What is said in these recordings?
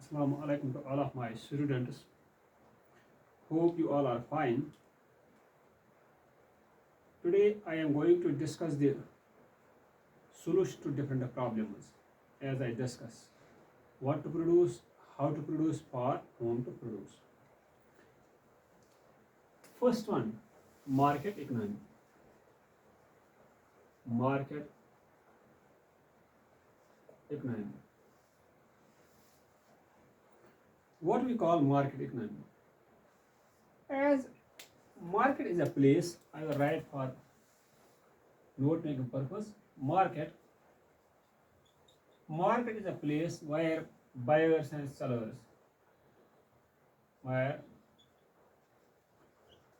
Assalamu alaikum to all of my students. Hope you all are fine. Today I am going to discuss the solution to different problems as I discuss what to produce, how to produce, for whom to produce. First one, market economy. Market economy. What we call market economy? As market is a place, I will write for note making purpose. Market is a place where buyers and sellers, where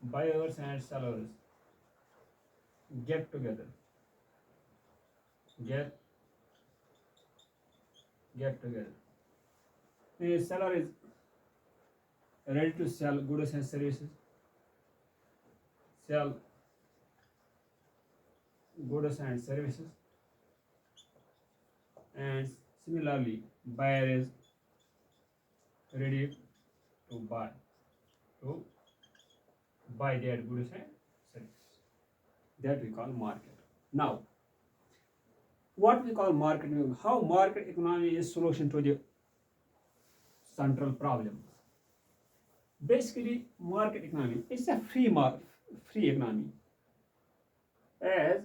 buyers and sellers get together, get get together. The seller is ready to sell goods and services, sell goods and services, and similarly, buyer is ready to to buy their goods and services. That we call market. Now, what we call market, how market economy is solution to the central problem. Basically, market economy is a free economy, as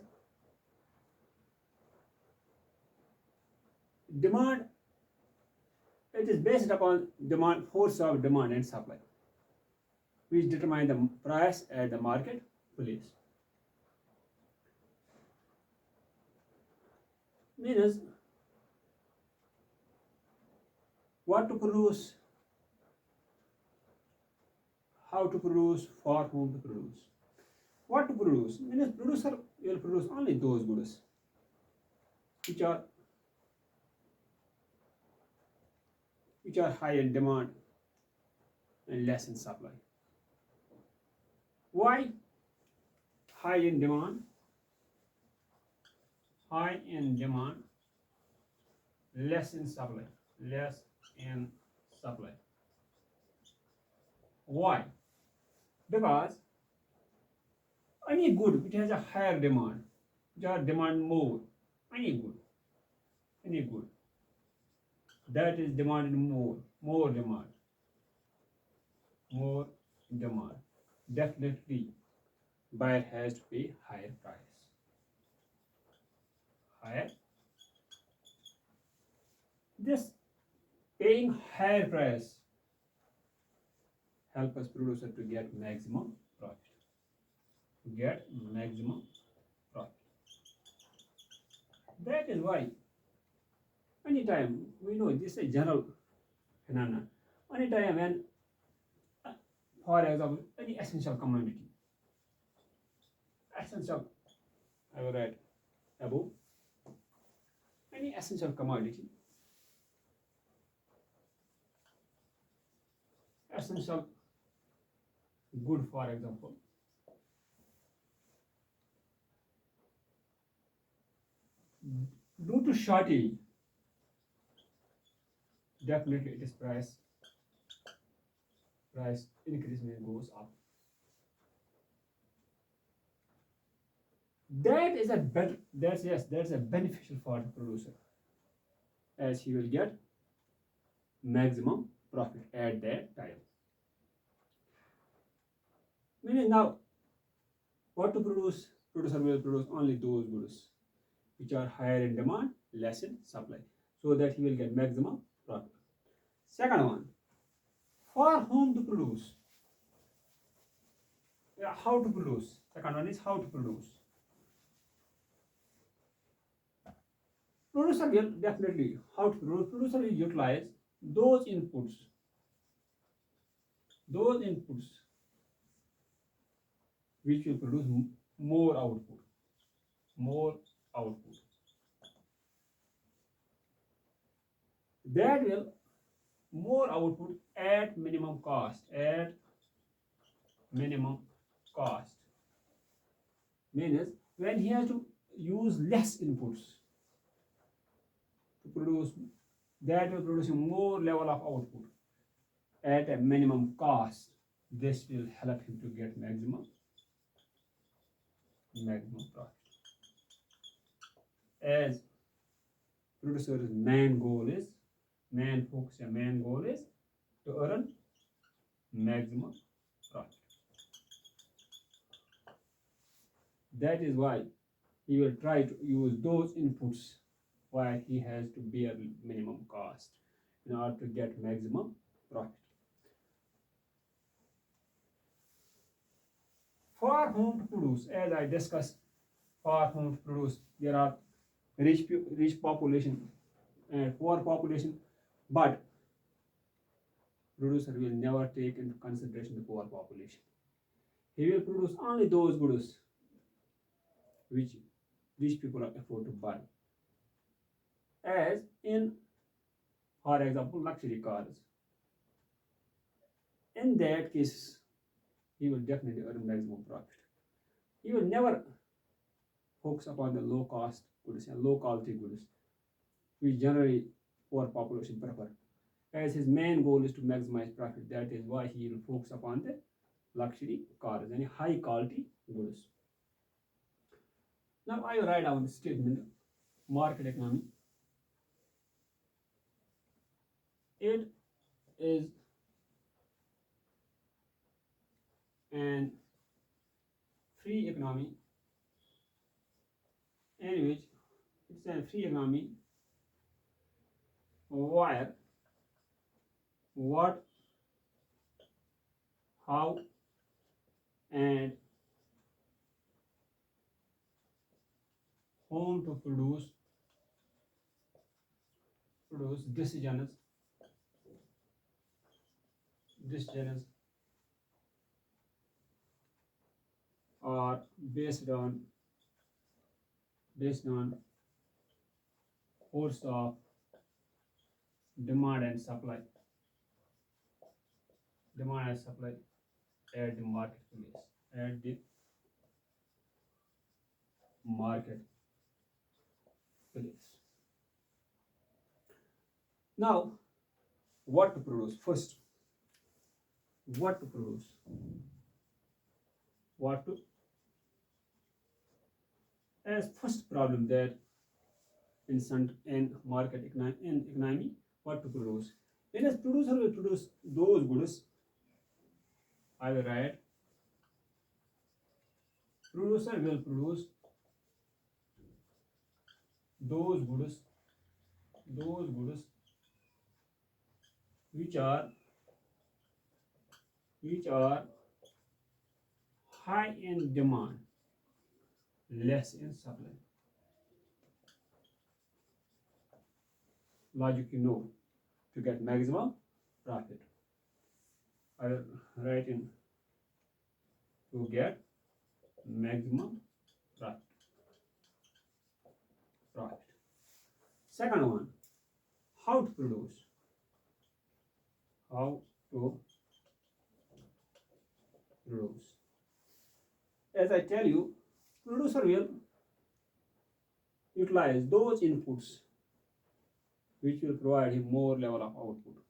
demand, it is based upon demand, force of demand and supply, which determine the price at the market place. Means what to produce, how to produce, for whom to produce. What to produce? Means producer will produce only those goods which are high in demand and less in supply. Why high in demand? High in demand, less in supply. Less in supply. Why? Because any good which has a higher demand, which are demand more, any good that is demanded more demand, definitely buyer has to pay higher price. Higher. This paying higher price help us producer to get maximum profit. That is why anytime we know this is a general phenomenon. Anytime when, for example, any essential commodity, I will write above, any essential commodity, essential good, for example, due to shortage, definitely it is price increase goes up. That is that's a beneficial for the producer, as he will get maximum profit at that time. Meaning now, what to produce? Producer will produce only those goods which are higher in demand, less in supply, so that he will get maximum profit. Second one, for whom to produce? Yeah, how to produce? Second one is how to produce. Producer will definitely how to produce. Producer will utilize those inputs which will produce more output. That will more output at minimum cost. Means when he has to use less inputs to produce that will produce a more level of output at a minimum cost. This will help him to get maximum profit. As producer's main goal is to earn maximum profit. That is why he will try to use those inputs while he has to bear minimum cost in order to get maximum profit. For whom to produce, as I discussed, for whom to produce, there are rich population and poor population, but producer will never take into consideration the poor population. He will produce only those goods which rich people are afford to buy. As in, for example, luxury cars. In that case, he will definitely earn maximum profit. He will never focus upon the low cost goods and low quality goods, which generally poor population prefer. As his main goal is to maximize profit, that is why he will focus upon the luxury cars and high quality goods. Now I write down the statement: market economy. It is an free economy in which it's a free economy where what, how, and whom to produce decisions are based on force of demand and supply at the marketplace. Now, what to produce? First, what to produce? What to as first problem that in market economy, what to produce? When a producer will produce those goods, I will write producer will produce those goods which are high in demand, less in supply. Logic you know to get maximum profit. I will write in to get maximum profit. Second one, how to produce. As I tell you, producer will utilize those inputs which will provide him more level of output,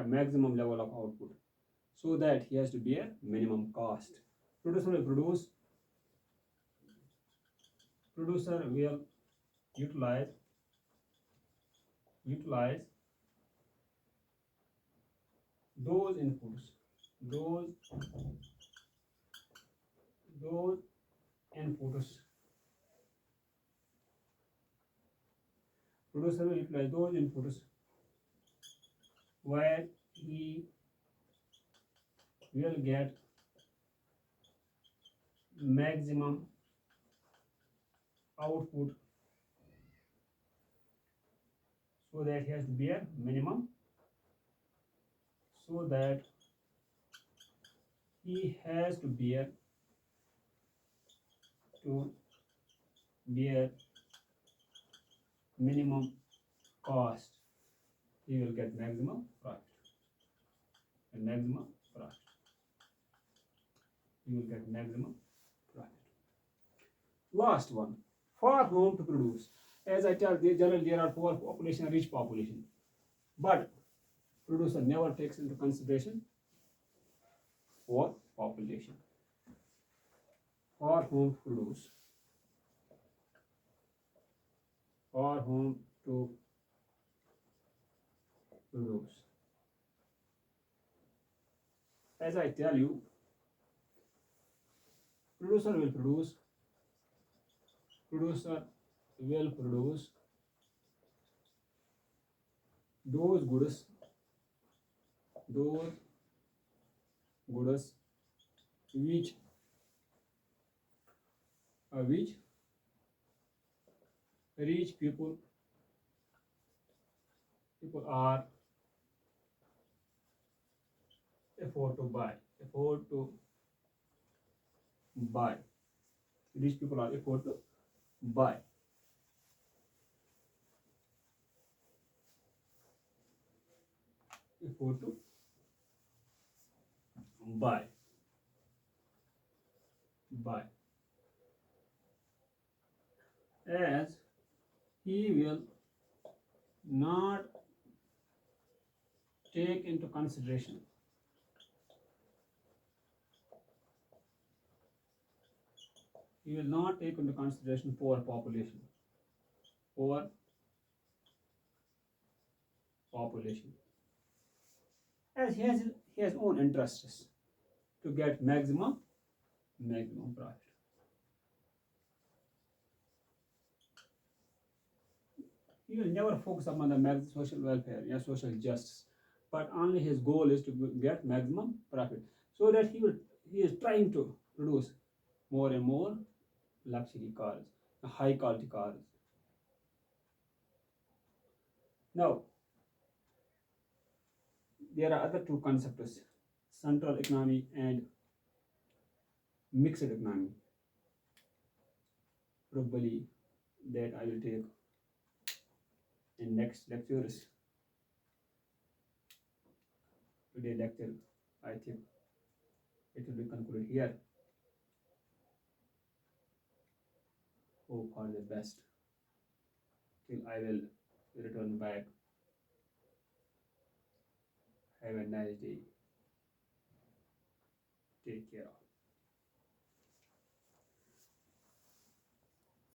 maximum level of output, so that he has to bear minimum cost. Producer will utilize those inputs producer will utilize those inputs where he will get maximum output, so that he has to bear minimum minimum cost. He will get maximum profit. He will get maximum profit. Last one, for whom to produce. As I tell, generally there are poor population and rich population, but producer never takes into consideration poor population. For whom to produce, for whom to produce. As I tell you, producer will produce, producer will produce those goods, those goods which which rich people are afford to buy, afford to buy. Rich people are afford to buy, afford to buy, buy. As he will not take into consideration he will not take into consideration poor population, poor population, as he has own interests to get maximum profit. He will never focus upon the social welfare, yeah, social justice, but only his goal is to get maximum profit. So that he is trying to produce more and more luxury cars, high quality cars. Now there are other two concepts: central economy and mixed economy. Probably that I will take in next lectures. Today lecture, I think it will be concluded here. Hope for the best. Till I will return back. Have a nice day. Take care.